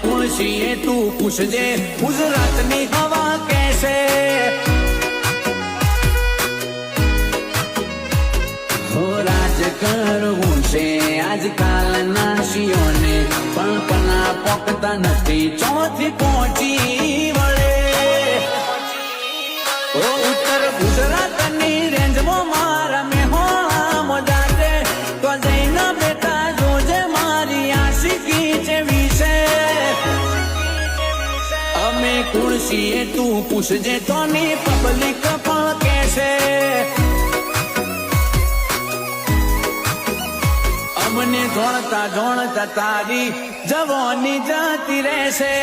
કુણસીએ તું પૂછજે ગુજરાતની હવા કેસે હો રાજ કરવું છે આજકાલના શિયોને પણ પના પોકતા નથી ચોથી પહોંચી વળે ઓ ઉત્તર ગુજરાતની રેન્જમાં મારા મેહોણા મજાતે તો જઈને બેટા જોજે મારી આશિકી છે વિશે અમે કુણસીએ તું પૂછજે તોની પબ્લિક પણ કહેશે અમને જોણતા જોણતા તારી જવાની જતી રહેશે